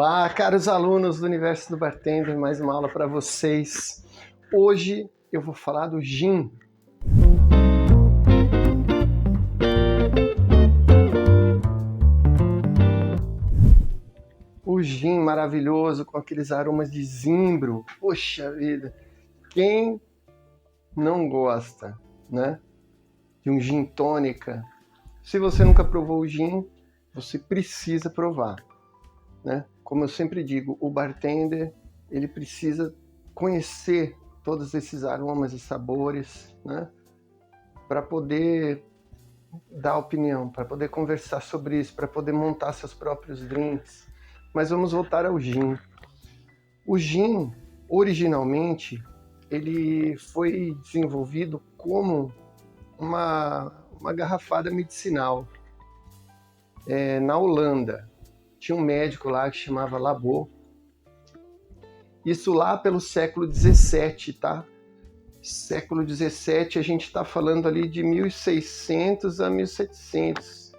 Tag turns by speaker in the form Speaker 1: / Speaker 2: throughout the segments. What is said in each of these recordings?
Speaker 1: Olá, caros alunos do Universo do Bartender, mais uma aula para vocês. Hoje eu vou falar do gin. O gin maravilhoso com aqueles aromas de zimbro. Poxa vida, quem não gosta, né? De um gin tônica. Se você nunca provou o gin, você precisa provar, né? Como eu sempre digo, o bartender ele precisa conhecer todos esses aromas e sabores, né? Para poder dar opinião, para poder conversar sobre isso, para poder montar seus próprios drinks. Mas vamos voltar ao gin. O gin, originalmente, ele foi desenvolvido como uma garrafada medicinal na Holanda. Tinha um médico lá que chamava Labo. Isso lá pelo século XVII, tá? Século XVII, a gente está falando ali de 1600 a 1700.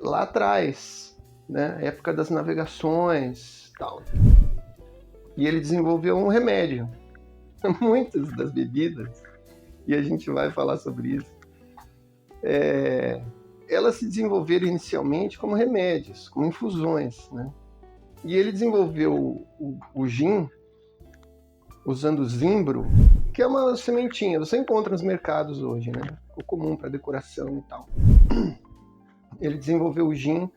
Speaker 1: Lá atrás, né? Época das navegações e tal. E ele desenvolveu um remédio. Muitas das bebidas, e a gente vai falar sobre isso, elas se desenvolveram inicialmente como remédios, como infusões, né? E ele desenvolveu o gin usando zimbro, que é uma sementinha, você encontra nos mercados hoje, né? O comum para decoração e tal. Ele desenvolveu o gin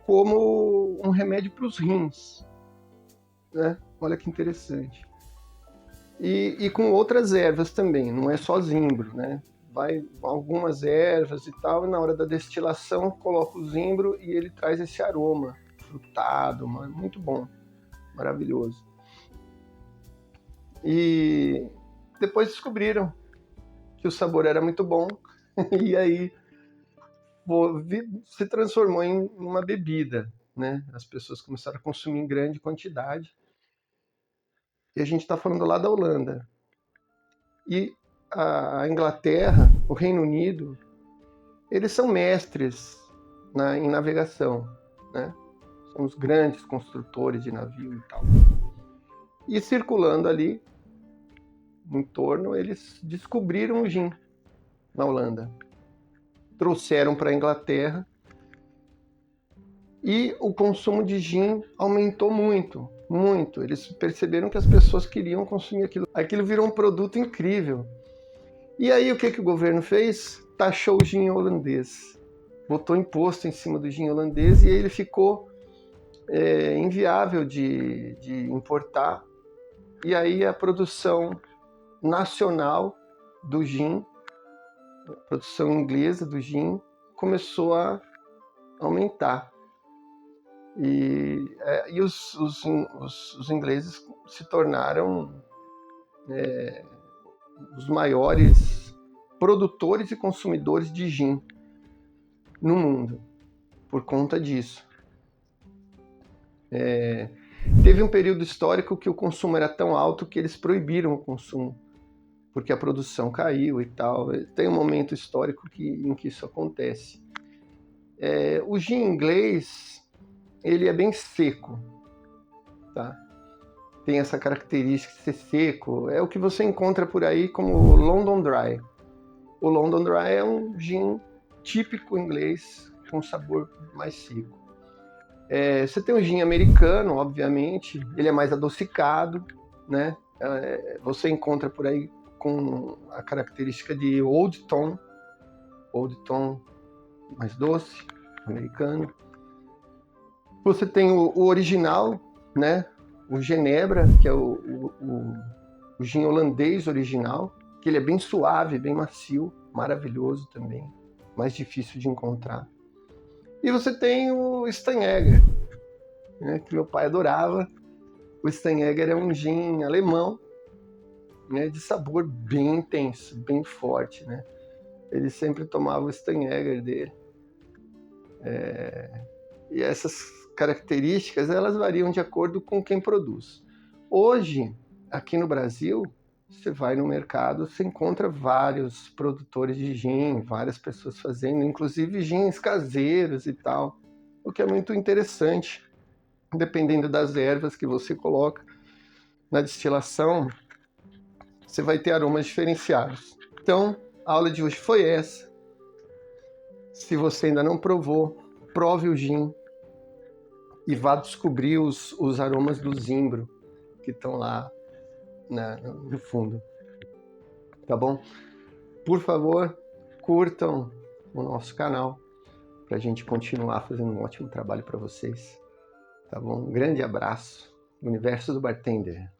Speaker 1: como um remédio para os rins, né? Olha que interessante. E com outras ervas também, não é só zimbro, né? Vai algumas ervas e tal, e na hora da destilação coloca o zimbro e ele traz esse aroma frutado, muito bom, maravilhoso. E depois descobriram que o sabor era muito bom e aí se transformou em uma bebida, né? As pessoas começaram a consumir em grande quantidade. E a gente está falando lá da Holanda. E a Inglaterra, o Reino Unido, eles são mestres em navegação, né? São os grandes construtores de navio e tal. E circulando ali, em torno, eles descobriram o gin na Holanda. Trouxeram para a Inglaterra e o consumo de gin aumentou muito, muito. Eles perceberam que as pessoas queriam consumir aquilo. Aquilo virou um produto incrível. E aí o que o governo fez? Taxou o gin holandês. Botou imposto em cima do gin holandês e ele ficou inviável de importar. E aí a produção nacional do gin, a produção inglesa do gin, começou a aumentar. E os ingleses se tornaram os maiores produtores e consumidores de gin no mundo, por conta disso. Teve um período histórico que o consumo era tão alto que eles proibiram o consumo, porque a produção caiu e tal. Tem um momento histórico em que isso acontece. O gin inglês, ele é bem seco, tá? Tem essa característica de ser seco. É o que você encontra por aí como London Dry. O London Dry é um gin típico inglês, com sabor mais seco. Você tem o gin americano, obviamente, ele é mais adocicado, né? Você encontra por aí com a característica de Old Tom mais doce, americano. Você tem o original, né? O Genebra, que é o gin holandês original, que ele é bem suave, bem macio, maravilhoso também, mais difícil de encontrar. E você tem o Steinegger, né, que meu pai adorava. O Steinegger é um gin alemão, né, de sabor bem intenso, bem forte, né? Ele sempre tomava o Steinegger dele. E essas características, elas variam de acordo com quem produz. Hoje, aqui no Brasil, você vai no mercado, você encontra vários produtores de gin, várias pessoas fazendo, inclusive gins caseiros e tal, o que é muito interessante, dependendo das ervas que você coloca na destilação, você vai ter aromas diferenciados. Então, a aula de hoje foi essa. Se você ainda não provou, prove o gin e vá descobrir os aromas do zimbro que estão lá no fundo. Tá bom? Por favor, curtam o nosso canal para a gente continuar fazendo um ótimo trabalho para vocês. Tá bom? Um grande abraço. Universo do Bartender.